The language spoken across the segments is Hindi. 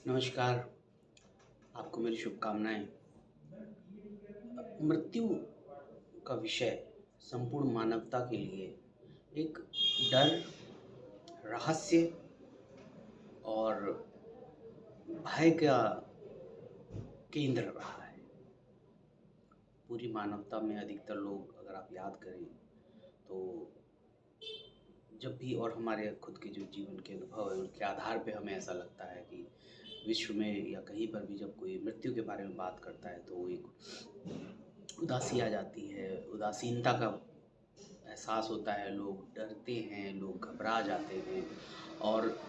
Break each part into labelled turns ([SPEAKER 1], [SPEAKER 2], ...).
[SPEAKER 1] नमस्कार, आपको मेरी शुभकामनाएँ। मृत्यु का विषय संपूर्ण मानवता के लिए एक डर, रहस्य और भय का केंद्र रहा है। पूरी मानवता में अधिकतर लोग अगर आप याद करें तो जब भी और हमारे खुद के जो जीवन के अनुभव हैं उनके आधार पे हमें ऐसा लगता है कि विश्व में या कहीं पर भी जब कोई मृत्यु के बारे में बात करता है तो एक उदासी आ जाती है, उदासीनता का एहसास होता है, लोग डरते हैं, लोग घबरा जाते हैं और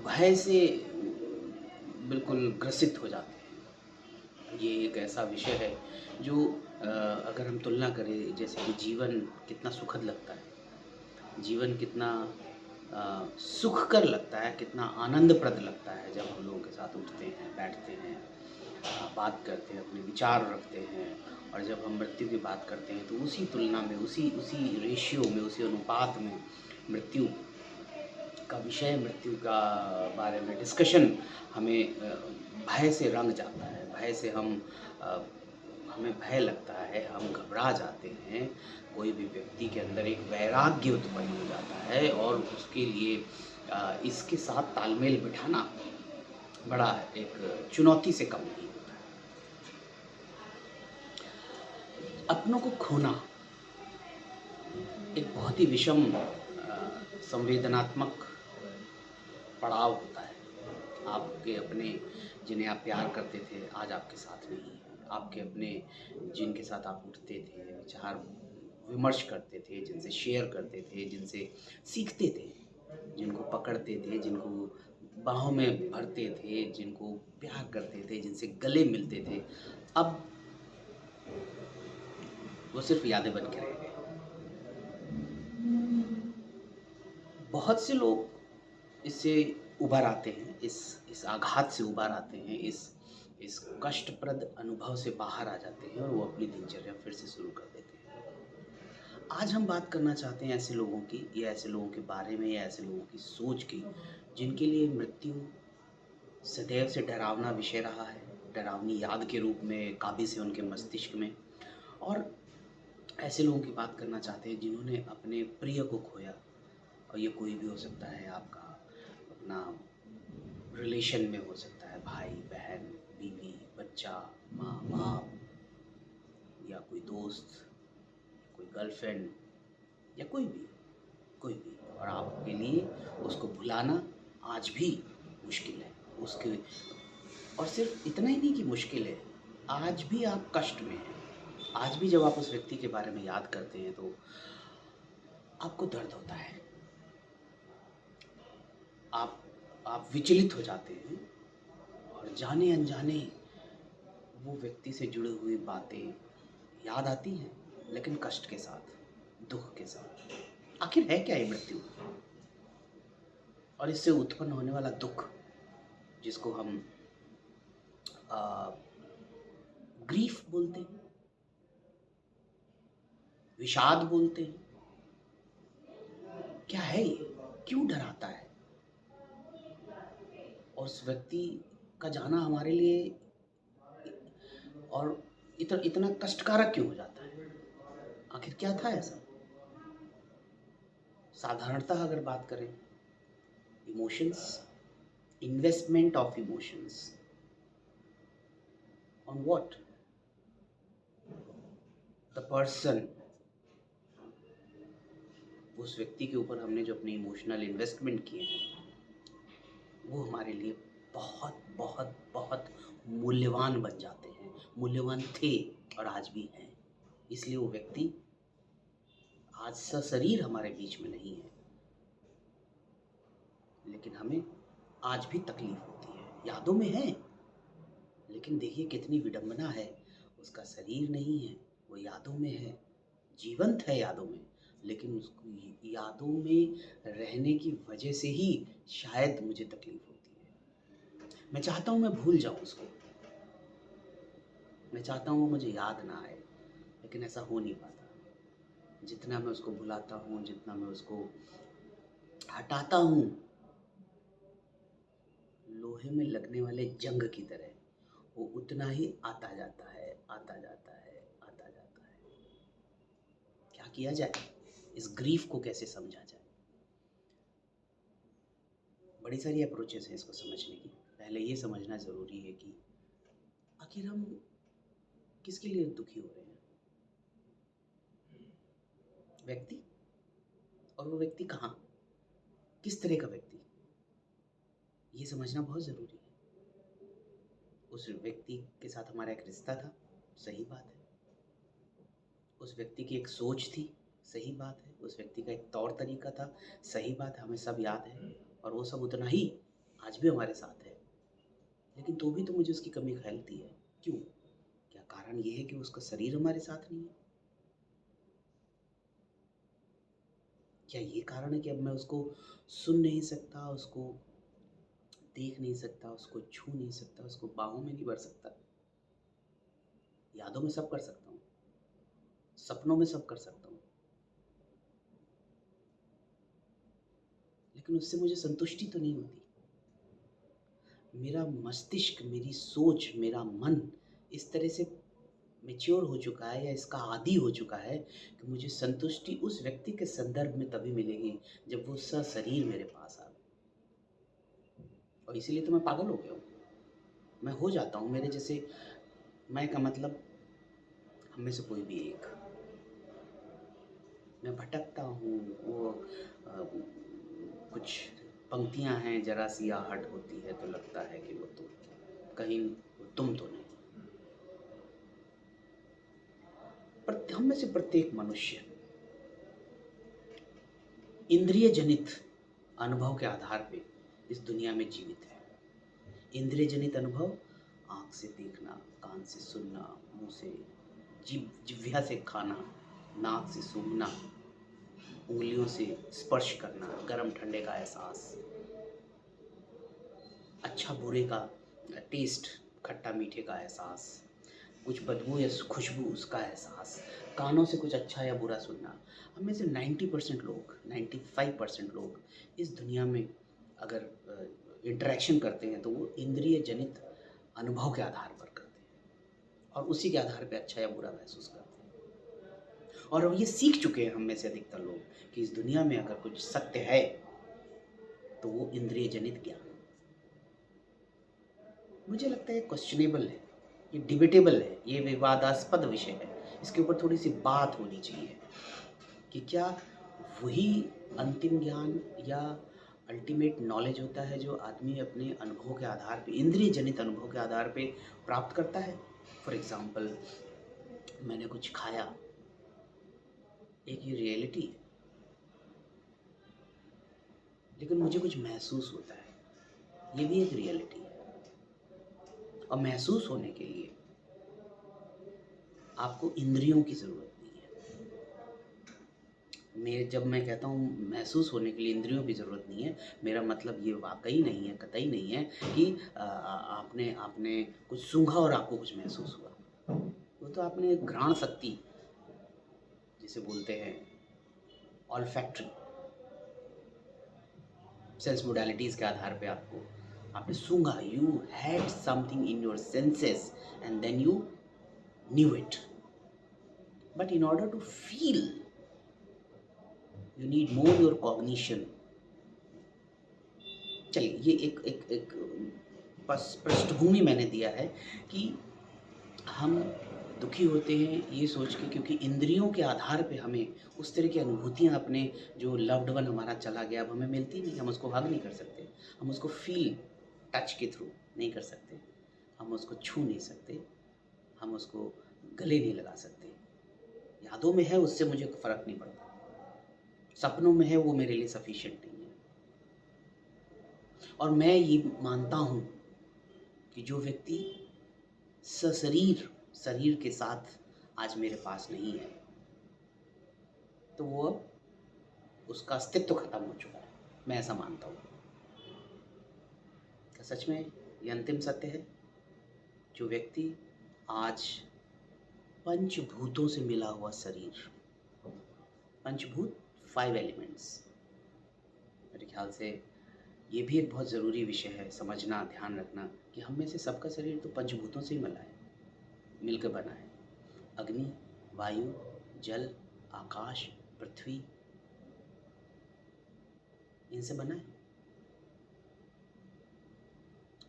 [SPEAKER 1] भय से बिल्कुल ग्रसित हो जाते हैं। ये एक ऐसा विषय है जो अगर हम तुलना करें जैसे कि जीवन कितना सुखद लगता है, जीवन कितना सुखकर लगता है, कितना आनंदप्रद लगता है जब हम लोगों के साथ उठते हैं, बैठते हैं, बात करते हैं, अपने विचार रखते हैं और जब हम मृत्यु की बात करते हैं तो उसी तुलना में, उसी उसी रेशियो में, उसी अनुपात में मृत्यु का विषय, मृत्यु का बारे में डिस्कशन हमें भय से रंग जाता है। भय से अ, हमें भय लगता है, हम घबरा जाते हैं। कोई भी व्यक्ति के अंदर एक वैराग्य उत्पन्न हो जाता है और उसके लिए इसके साथ तालमेल बिठाना बड़ा एक चुनौती से कम नहीं होता है। अपनों को खोना एक बहुत ही विषम संवेदनात्मक पड़ाव होता है। आपके अपने जिन्हें आप प्यार करते थे, आज आपके साथ नहीं हैं। आपके अपने जिनके साथ आप उठते थे, विचार विमर्श करते थे, जिनसे शेयर करते थे, जिनसे सीखते थे, जिनको पकड़ते थे, जिनको बाहों में भरते थे, जिनको प्यार करते थे, जिनसे गले मिलते थे, अब वो सिर्फ़ यादें बन के रह गए। बहुत से लोग इससे उभर आते हैं, इस आघात से उभर आते हैं, इस कष्टप्रद अनुभव से बाहर आ जाते हैं और वो अपनी दिनचर्या फिर से शुरू कर देते हैं। आज हम बात करना चाहते हैं ऐसे लोगों की या ऐसे लोगों के बारे में या ऐसे लोगों की सोच की, जिनके लिए मृत्यु सदैव से डरावना विषय रहा है, डरावनी याद के रूप में काबिज़ है उनके मस्तिष्क में। और ऐसे लोगों की बात करना चाहते हैं जिन्होंने अपने प्रिय को खोया और ये कोई भी हो सकता है, आपका अपना रिलेशन में हो सकता है, भाई-बहन, बीवी, बच्चा, माँ-बाप या कोई दोस्त, कोई गर्लफ्रेंड या कोई भी और आपके लिए उसको भुलाना आज भी मुश्किल है। उसके और सिर्फ़ इतना ही नहीं कि मुश्किल है, आज भी आप कष्ट में हैं। आज भी जब आप उस व्यक्ति के बारे में याद करते हैं तो आपको दर्द होता है। आप आप विचलित हो जाते हैं और जाने-अनजाने वो व्यक्ति से जुड़ी हुई बातें याद आती हैं, लेकिन कष्ट के साथ, दुःख के साथ। आखिर है क्या ये मृत्यु? और इससे उत्पन्न होने वाला दुःख जिसको हम अ, ग्रीफ़ बोलते हैं, विषाद बोलते हैं, क्या है ये? क्यों डराता है? और उस व्यक्ति का जाना हमारे लिए और इतना कष्टकारक क्यों हो जाता है? आखिर क्या था ऐसा? साधारणतः अगर बात करें, emotions, investment of emotions on what? The person, उस व्यक्ति के ऊपर हमने जो अपने इमोशनल इन्वेस्टमेंट किए हैं, वो हमारे लिए बहुत, बहुत, बहुत मूल्यवान बन जाते हैं। मूल्यवान थे और आज भी हैं। इसलिए वो व्यक्ति आज सशरीर हमारे बीच में नहीं है, लेकिन हमें आज भी तकलीफ़ होती है। यादों में है, लेकिन देखिए कितनी विडंबना है, उसका शरीर नहीं है, वो यादों में है, जीवंत है यादों में, लेकिन उसको यादों में रहने की वजह से ही शायद मुझे तकलीफ़ होती है। मैं चाहता हूँ मैं भूल जाऊँ उसको, मैं चाहता हूँ वो मुझे याद ना आए, लेकिन ऐसा हो नहीं पाता। जितना मैं उसको भुलाता हूँ, जितना मैं उसको हटाता हूँ, लोहे में लगने वाले जंग की तरह वो उतना ही आता जाता है, आता जाता है, आता जाता है। क्या किया जाए? इस ग्रीफ को कैसे समझा जाए? बड़ी सारी अप्रोचेस हैं इसको समझने की। पहले ये समझना ज़रूरी है कि आखिर हम किसके लिए दुखी हो रहे हैं? व्यक्ति? और वो व्यक्ति कहाँ? किस तरह का व्यक्ति? ये समझना बहुत ज़रूरी है। उस व्यक्ति के साथ हमारा एक रिश्ता था, सही बात है। उस व्यक्ति की एक सोच थी, सही बात है। उस व्यक्ति का एक तौर तरीका था, सही बात है, हमें सब याद है और वो सब उतना ही आज भी हमारे साथ है। लेकिन तो भी तो मुझे उसकी कमी खलती है। क्यों? क्या कारण ये है कि उसका शरीर हमारे साथ नहीं है? क्या ये कारण है कि अब मैं उसको सुन नहीं सकता, उसको देख नहीं सकता, उसको छू नहीं सकता, उसको बाहों में नहीं भर सकता? यादों में सब कर सकता हूँ, सपनों में सब कर सकता हूँ, लेकिन उससे मुझे संतुष्टि तो नहीं होती। मेरा मस्तिष्क, मेरी सोच, मेरा मन इस तरह से मैच्योर हो चुका है या इसका आदी हो चुका है कि मुझे संतुष्टि उस व्यक्ति के संदर्भ में तभी मिलेगी जब वो सशरीर मेरे पास आए। और इसीलिए तो मैं पागल हो गया हूँ। मैं हो जाता हूँ मेरे जैसे। मैं का मतलब हम में से कोई भी एक। मैं भटकता हूँ। वो कुछ पंक्तियाँ हैं, जरा सी आहट होती है तो लगता है कि वो तुम कहीं, तुम तो नहीं। पर हम में से प्रत्येक मनुष्य इंद्रिय जनित अनुभव के आधार पे इस दुनिया में जीवित है। इंद्रिय जनित अनुभव, आँख से देखना, कान से सुनना, मुंह से जिह्वा से खाना, नाक से सूंघना, उंगलियों से स्पर्श करना, गर्म ठंडे का एहसास, अच्छा बुरे का टेस्ट, खट्टा मीठे का एहसास, कुछ बदबू या खुशबू उसका एहसास, कानों से कुछ अच्छा या बुरा सुनना। हम में से 90% लोग, 95% लोग इस दुनिया में अगर इंटरेक्शन करते हैं तो वो इंद्रिय जनित अनुभव के आधार पर करते हैं और उसी के आधार पर अच्छा या बुरा महसूस करते हैं। और हम ये सीख चुके हैं, हम में से अधिकतर लोग, कि इस दुनिया में अगर कुछ सत्य है तो वो इंद्रिय जनित ज्ञान। मुझे लगता है क्वेश्चनेबल है, ये डिबेटेबल है, ये विवादास्पद विषय है। इसके ऊपर थोड़ी सी बात होनी चाहिए कि क्या वही अंतिम ज्ञान या अल्टीमेट नॉलेज होता है जो आदमी अपने अनुभव के आधार पे, इंद्रिय जनित अनुभव के आधार पे प्राप्त करता है। फॉर एग्जाम्पल, मैंने कुछ खाया, एक ये रियलिटी है, लेकिन मुझे कुछ महसूस होता है, ये भी एक रियलिटी है। और महसूस होने के लिए आपको इंद्रियों की ज़रूरत नहीं है। जब मैं कहता हूँ महसूस होने के लिए इंद्रियों की ज़रूरत नहीं है, मेरा मतलब ये वाक़ई नहीं है, कतई नहीं है कि आपने आपने कुछ सूँघा और आपको कुछ महसूस हुआ। वो तो आपने घ्राण शक्ति जिसे बोलते हैं, ऑल्फैक्टरी सेंस मोडालिटीज़ के आधार पे आपने सूँघा, you had something in your senses and then you knew it. But in order to feel you need more your cognition. चलिए, ये एक एक एक पृष्ठभूमि मैंने दिया है कि हम दुखी होते हैं ये सोच के, क्योंकि इंद्रियों के आधार पे हमें उस तरह की अनुभूतियाँ, अपने जो लव्ड वन हमारा चला गया अब हमें मिलती नहीं। हम उसको हग नहीं कर सकते, हम उसको फील टच के थ्रू नहीं कर सकते, हम उसको छू नहीं सकते, हम उसको गले नहीं लगा सकते। यादों में है, उससे मुझे फ़र्क नहीं पड़ता, सपनों में है, वो मेरे लिए सफिशिएंट नहीं है। और मैं ये मानता हूँ कि जो व्यक्ति सशरीर शरीर के साथ आज मेरे पास नहीं है, तो वो अब उसका अस्तित्व खत्म हो चुका है। मैं ऐसा मानता हूँ। क्या सच में ये अंतिम सत्य है? जो व्यक्ति आज पंचभूतों से मिला हुआ शरीर, पंचभूत 5 एलिमेंट्स, मेरे ख्याल से ये भी एक बहुत ज़रूरी विषय है समझना, ध्यान रखना कि हम में से सबका शरीर तो पंचभूतों से ही मिला है, मिलकर बना है। अग्नि, वायु, जल, आकाश, पृथ्वी, इनसे बना है।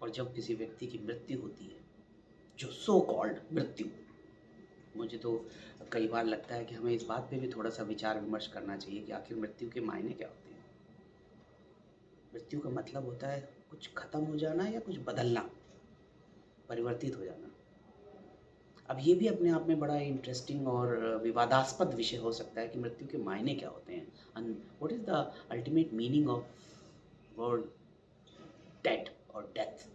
[SPEAKER 1] और जब किसी व्यक्ति की मृत्यु होती है, जो सो कॉल्ड मृत्यु, मुझे तो कई बार लगता है कि हमें इस बात पे भी थोड़ा सा विचार विमर्श करना चाहिए कि आखिर मृत्यु के मायने क्या होते हैं। मृत्यु का मतलब होता है कुछ खत्म हो जाना या कुछ बदलना, परिवर्तित हो जाना। अब ये भी अपने आप में बड़ा इंटरेस्टिंग और विवादास्पद विषय हो सकता है कि मृत्यु के मायने क्या होते हैं, and what is the ultimate meaning of word dead और डेथ।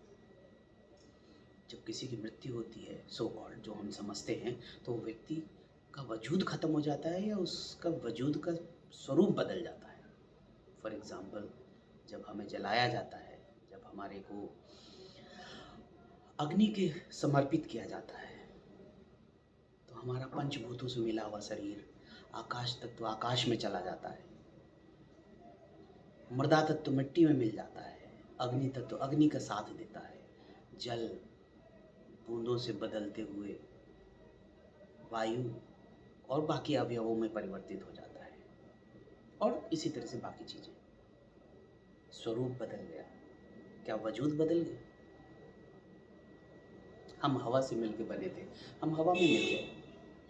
[SPEAKER 1] जब किसी की मृत्यु होती है, सो कॉल्ड जो हम समझते हैं, तो व्यक्ति का वजूद खत्म हो जाता है या उसका वजूद का स्वरूप बदल जाता है। फॉर एग्जाम्पल, जब हमें जलाया जाता है, जब हमारे को अग्नि के समर्पित किया जाता है, तो हमारा पंचभूतों से मिला हुआ शरीर आकाश तत्व आकाश में चला जाता है, मृदा तत्व मिट्टी में मिल जाता है, अग्नि तत्व अग्नि का साथ देता है, जल बूंदों से बदलते हुए वायु और बाकी अवयवों में परिवर्तित हो जाता है, और इसी तरह से बाकी चीजें। स्वरूप बदल गया, क्या वजूद बदल गया? हम हवा से मिलकर बने थे, हम हवा में मिल गए,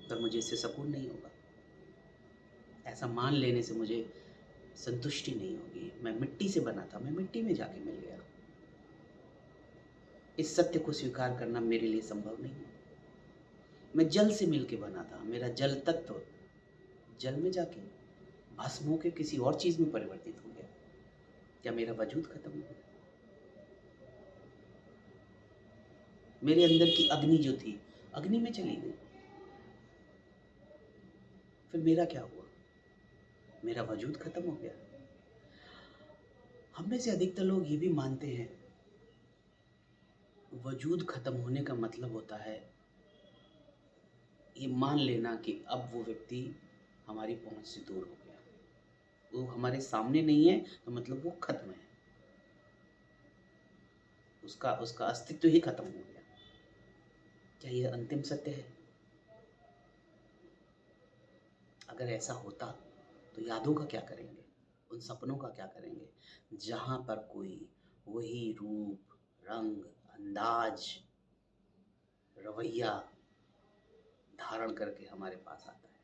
[SPEAKER 1] पर मुझे इससे सुकून नहीं होगा। ऐसा मान लेने से मुझे संतुष्टि नहीं होगी। मैं मिट्टी से बना था, मैं मिट्टी में जाके मिल गया। इस सत्य को स्वीकार करना मेरे लिए संभव नहीं है। मैं जल से मिलके बना था, मेरा जल तत्व जल में जाके भस्म होके किसी और चीज में परिवर्तित हो गया। क्या मेरा वजूद खत्म हो गया? मेरे अंदर की अग्नि जो थी, अग्नि में चली गई। फिर मेरा क्या हुआ? मेरा वजूद खत्म हो गया। हम में से अधिकतर लोग ये भी मानते हैं वजूद खत्म होने का मतलब होता है ये मान लेना कि अब वो व्यक्ति हमारी पहुंच से दूर हो गया, वो हमारे सामने नहीं है, तो मतलब वो खत्म है, उसका उसका अस्तित्व ही खत्म हो गया। क्या ये अंतिम सत्य है? अगर ऐसा होता तो यादों का क्या करेंगे, उन सपनों का क्या करेंगे जहां पर कोई वही रूप, रंग, अंदाज, रवैया धारण करके हमारे पास आता है,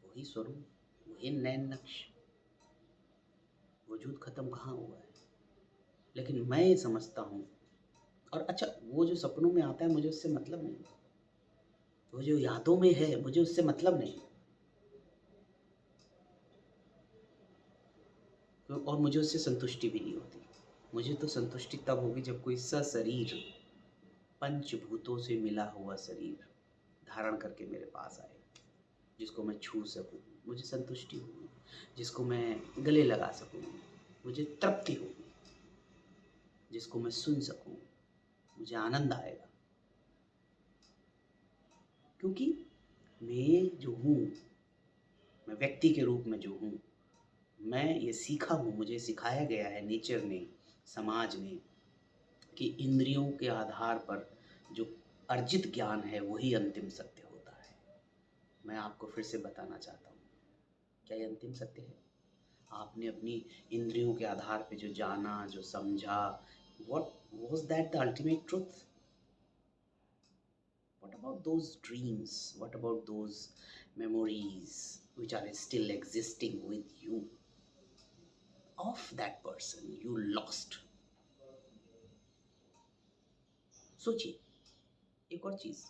[SPEAKER 1] वही स्वरूप, वही नैन नक्श। वजूद खत्म कहाँ हुआ है? लेकिन मैं ये समझता हूँ, और अच्छा, वो जो सपनों में आता है मुझे उससे मतलब नहीं, वो जो यादों में है मुझे उससे मतलब नहीं, और मुझे उससे संतुष्टि भी नहीं होती। मुझे तो संतुष्टि तब होगी जब कोई सशरीर पंचभूतों से मिला हुआ शरीर धारण करके मेरे पास आए, जिसको मैं छू सकूं, मुझे संतुष्टि होगी। जिसको मैं गले लगा सकूं, मुझे तृप्ति होगी। जिसको मैं सुन सकूं, मुझे आनंद आएगा। क्योंकि मैं जो हूँ, मैं व्यक्ति के रूप में जो हूँ, मैं ये सीखा हूँ, मुझे सिखाया गया है नेचर ने, समाज ने, कि इंद्रियों के आधार पर जो अर्जित ज्ञान है वही अंतिम सत्य होता है। मैं आपको फिर से बताना चाहता हूँ, क्या ये अंतिम सत्य है? आपने अपनी इंद्रियों के आधार पे जो जाना, जो समझा, what was that the ultimate truth? What about those dreams? What about those memories which are still existing with you of that person you lost? सोचिए एक और चीज,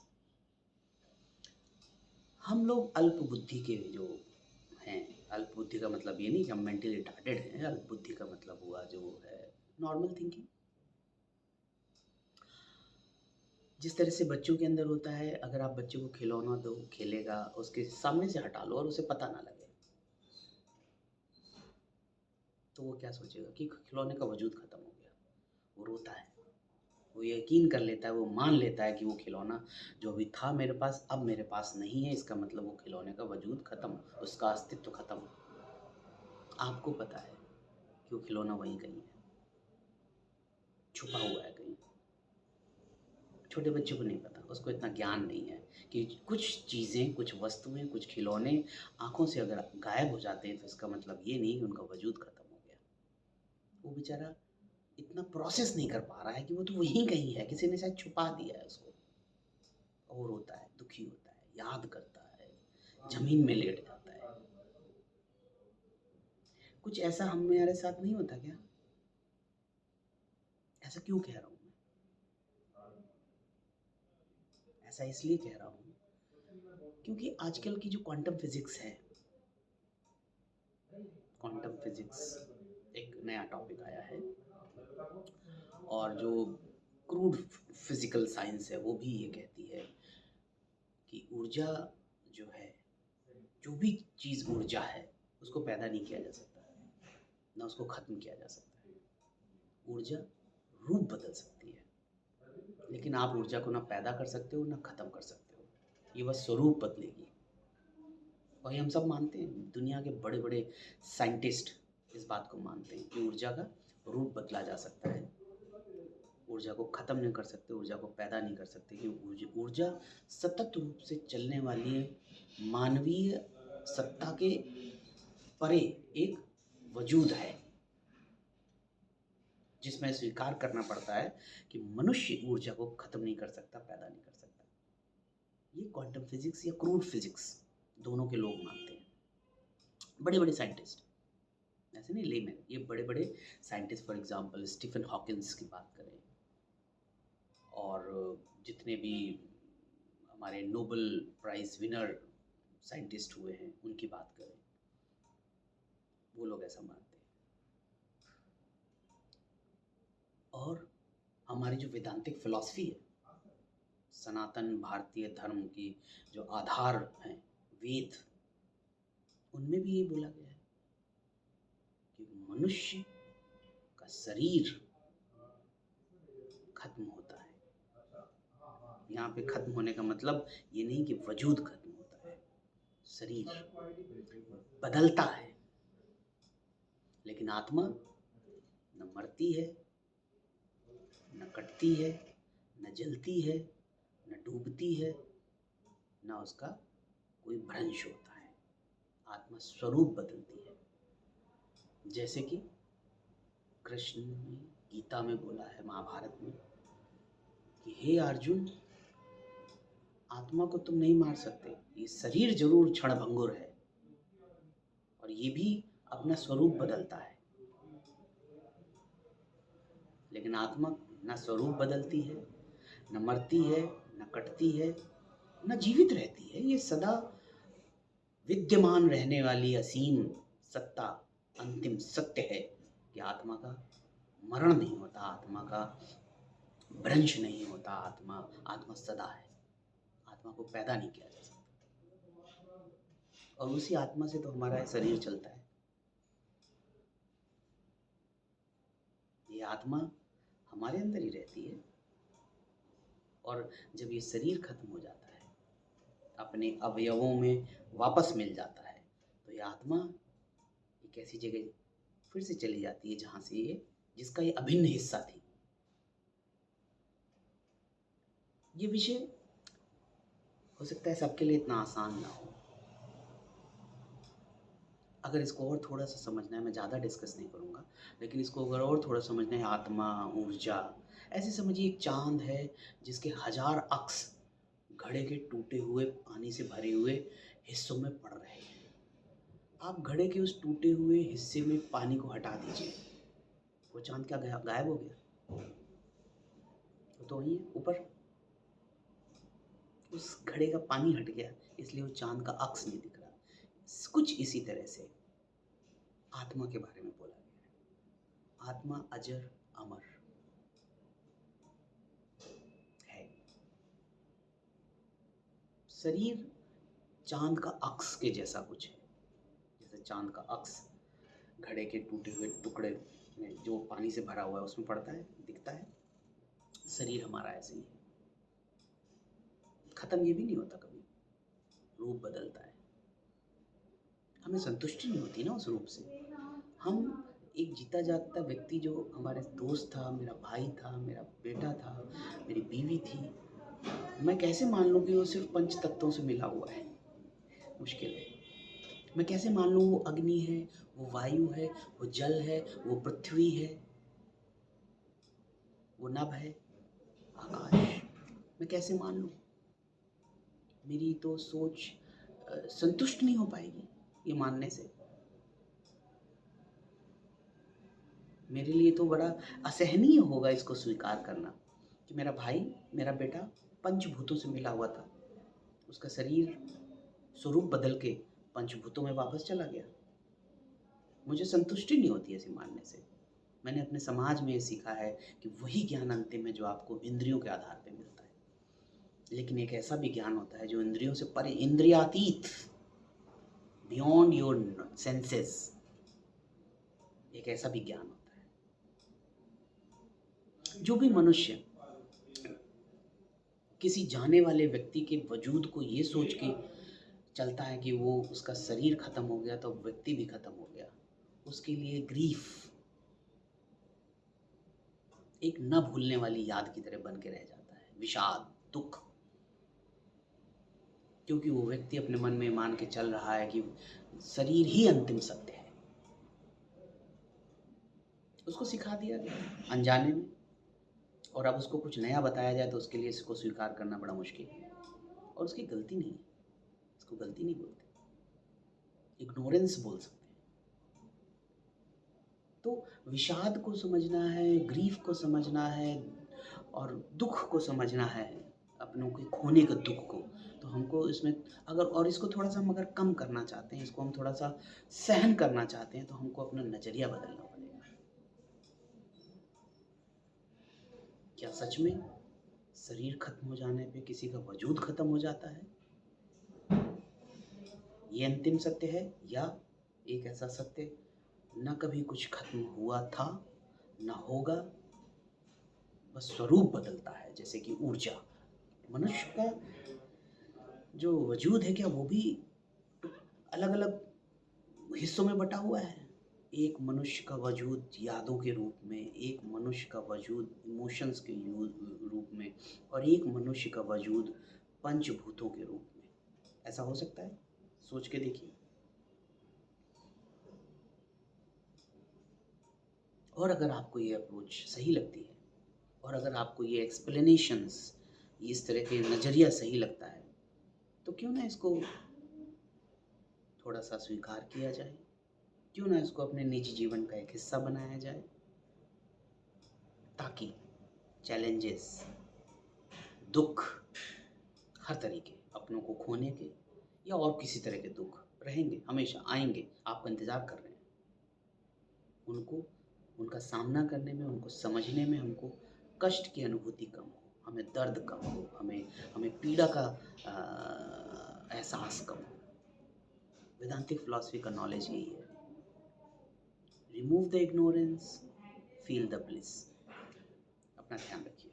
[SPEAKER 1] हम लोग अल्प बुद्धि के जो हैं, अल्प बुद्धि का मतलब ये नहीं कि हम मेंटली रिटार्डेड हैं, अल्प बुद्धि का मतलब हुआ जो है नॉर्मल थिंकिंग। जिस तरह से बच्चों के अंदर होता है, अगर आप बच्चे को खिलौना दो, खेलेगा, उसके सामने से हटा लो और उसे पता ना लगे, तो वो क्या सोचेगा कि खिलौने का वजूद खत्म हो गया। वो रोता है, वो यकीन कर लेता है, वो मान लेता है कि वो खिलौना जो अभी था मेरे पास अब मेरे पास नहीं है, इसका मतलब वो खिलौने का वजूद खत्म, उसका अस्तित्व खत्म। आपको पता है कि वो खिलौना वहीं कहीं है, छुपा हुआ है कहीं। छोटे बच्चे को नहीं पता, उसको इतना ज्ञान नहीं है कि कुछ चीज़ें, कुछ वस्तुएँ, कुछ खिलौने आँखों से अगर गायब हो जाते हैं तो इसका मतलब ये नहीं कि उनका वजूद खत्म हो गया। वो बेचारा इतना प्रोसेस नहीं कर पा रहा है कि वो तो वहीं कहीं है, किसी ने शायद छुपा दिया है उसको। और रोता है, दुखी होता है, याद करता है, ज़मीन में लेट जाता है। कुछ ऐसा हमारे साथ नहीं होता क्या? ऐसा क्यों कह रहा हूँ मैं? ऐसा इसलिए कह रहा हूँ क्योंकि आजकल की जो क्वांटम फिज़िक्स है, क्वांटम फिज़िक्स एक नया टॉपिक आया है और जो क्रूड फिज़िकल साइंस है वो भी ये कहती है कि ऊर्जा जो है, जो भी चीज़ ऊर्जा है, उसको पैदा नहीं किया जा सकता, ना उसको ख़त्म किया जा सकता है। ऊर्जा रूप बदल सकती है, लेकिन आप ऊर्जा को ना पैदा कर सकते हो, ना ख़त्म कर सकते हो। ये बस स्वरूप बदलेगी। और ये हम सब मानते हैं, दुनिया के बड़े-बड़े साइंटिस्ट इस बात को मानते हैं कि ऊर्जा का रूप बदला जा सकता है। ऊर्जा को ख़त्म नहीं कर सकते, ऊर्जा को पैदा नहीं कर सकते क्योंकि ऊर्जा सतत रूप से चलने वाली मानवीय सत्ता के परे एक वजूद है, जिसमें स्वीकार करना पड़ता है कि मनुष्य ऊर्जा को ख़त्म नहीं कर सकता, पैदा नहीं कर सकता। ये क्वांटम फिज़िक्स या क्रूड फिज़िक्स दोनों के लोग मानते हैं, बड़े-बड़े साइंटिस्ट। ऐसे नहीं लेमैन, ये बड़े-बड़े scientist, for example Stephen Hawkins की बात करें और जितने भी हमारे नोबेल प्राइज़ विनर साइंटिस्ट हुए हैं, उनकी बात करें, वो लोग ऐसा मानते हैं। और हमारी जो वेदांतिक फ़िलॉसफ़ी है, सनातन भारतीय धर्म की जो आधार हैं, वेद, उनमें भी ये बोला गया है कि मनुष्य का शरीर खत्म होता है। यहाँ पे खत्म होने का मतलब ये नहीं कि वजूद खत्म होता है, शरीर बदलता है, लेकिन आत्मा न मरती है, न कटती है, न जलती है, न डूबती है, न उसका कोई भ्रंश होता है। आत्मा स्वरूप बदलती है, जैसे कि कृष्ण ने गीता में बोला है, महाभारत में, कि हे अर्जुन, आत्मा को तुम नहीं मार सकते, ये शरीर जरूर क्षणभंगुर है और ये भी अपना स्वरूप बदलता है, लेकिन आत्मा न स्वरूप बदलती है, न मरती है, न कटती है, न जीवित रहती है। ये सदा विद्यमान रहने वाली असीम सत्ता, अंतिम सत्य है कि आत्मा का मरण नहीं होता, आत्मा का भ्रंश नहीं होता, आत्मा सदा है। आत्मा को पैदा नहीं किया जा सकता और उसी आत्मा से तो हमारा शरीर चलता है। ये आत्मा हमारे अंदर ही रहती है और जब ये शरीर खत्म हो जाता है, अपने अवयवों में वापस मिल जाता है, तो ये आत्मा एक ऐसी जगह फिर से चली जाती है जहाँ से ये, जिसका ये अभिन्न हिस्सा थी। ये विषय हो सकता है सबके लिए इतना आसान ना हो। अगर इसको और थोड़ा सा समझना है, मैं ज़्यादा डिस्कस नहीं करूँगा, लेकिन इसको अगर और थोड़ा समझना है, आत्मा, ऊर्जा, ऐसे समझिए एक चाँद है जिसके 1000 अक्स घड़े के टूटे हुए पानी से भरे हुए हिस्सों में पड़ रहे हैं। आप घड़े के उस टूटे हुए हिस्से में पानी को हटा दीजिए, वो चाँद क्या गायब हो गया? वो तो वहीं है ऊपर, उस घड़े का पानी हट गया, इसलिए वो चाँद का अक्स नहीं दिख रहा। कुछ इसी तरह से आत्मा के बारे में बोला गया है। आत्मा अजर अमर है। शरीर चाँद का अक्स के जैसा कुछ है, जैसे चाँद का अक्स घड़े के टूटे हुए टुकड़े में जो पानी से भरा हुआ है उसमें पड़ता है, दिखता है। शरीर हमारा ऐसे ही है, खत्म ये भी नहीं होता, कभी रूप बदलता है। हमें संतुष्टि नहीं होती ना उस रूप से। हम एक जीता जागता व्यक्ति जो हमारे दोस्त था, मेरा भाई था, मेरा बेटा था, मेरी बीवी थी, मैं कैसे मान लूँ कि वो सिर्फ़ पंच तत्वों से मिला हुआ है? मुश्किल है। मैं कैसे मान लूँ वो अग्नि है, वो वायु है, वो जल है, वो पृथ्वी है, वो नभ है, आकाश। मैं कैसे मान लूँ? मेरी तो सोच संतुष्ट नहीं हो पाएगी ये मानने से। मेरे लिए तो बड़ा असहनीय होगा इसको स्वीकार करना कि मेरा भाई, मेरा बेटा पंचभूतों से मिला हुआ था। उसका शरीर स्वरूप बदल के पंचभूतों में वापस चला गया। मुझे संतुष्टि नहीं होती ऐसे मानने से। मैंने अपने समाज में ये सीखा है कि वही ज्ञान अंतिम है जो आपको इंद्रियों के आधार पे मिलता है। लेकिन एक ऐसा भी ज्ञान होता है जो इंद्रियों से परे, इंद्रियातीत, बियॉन्ड योर सेंसेस, एक ऐसा भी ज्ञान होता है। जो भी मनुष्य किसी जाने वाले व्यक्ति के वजूद को ये सोच के चलता है कि वो उसका शरीर खत्म हो गया तो व्यक्ति भी खत्म हो गया, उसके लिए ग्रीफ एक न भूलने वाली याद की तरह बन के रह जाता है, विषाद, दुख। क्योंकि वो व्यक्ति अपने मन में मान के चल रहा है कि शरीर ही अंतिम सत्य है। उसको सिखा दिया गया अनजाने में, और अब उसको कुछ नया बताया जाए तो उसके लिए इसको स्वीकार करना बड़ा मुश्किल है। और उसकी गलती नहीं है, इसको गलती नहीं बोलते, इग्नोरेंस बोल सकते हैं। तो विषाद को समझना है, ग्रीफ को समझना है और दुख को समझना है, अपनों के खोने के दुख को, तो हमको इसमें अगर और इसको थोड़ा सा हम अगर कम करना चाहते हैं, इसको हम थोड़ा सा सहन करना चाहते हैं, तो हमको अपना नज़रिया बदलना पड़ेगा। क्या सच में शरीर खत्म हो जाने पे किसी का वजूद खत्म हो जाता है? ये अंतिम सत्य है, या एक ऐसा सत्य न कभी कुछ खत्म हुआ था, न होगा, बस स्वरूप बदलता है, जैसे कि ऊर्जा। मनुष्य का जो वजूद है, क्या वो भी अलग अलग हिस्सों में बटा हुआ है? एक मनुष्य का वजूद यादों के रूप में, एक मनुष्य का वजूद इमोशंस के रूप में, और एक मनुष्य का वजूद पंचभूतों के रूप में। ऐसा हो सकता है? सोच के देखिए। और अगर आपको ये अप्रोच सही लगती है, और अगर आपको ये एक्सप्लेनेशंस, इस तरह के नज़रिया सही लगता है, तो क्यों ना इसको थोड़ा सा स्वीकार किया जाए, क्यों ना इसको अपने निजी जीवन का एक हिस्सा बनाया जाए, ताकि चैलेंजेस, दुख, हर तरीके, अपनों को खोने के या और किसी तरह के दुख रहेंगे, हमेशा आएंगे, आपका इंतज़ार कर रहे हैं, उनको, उनका सामना करने में, उनको समझने में हमको कष्ट की अनुभूति कम हो, हमें दर्द कम हो, हमें हमें पीड़ा का एहसास कम हो। वेदांतिक फिलॉसफी का नॉलेज यही है, remove the ignorance, feel the bliss. अपना ध्यान रखिए।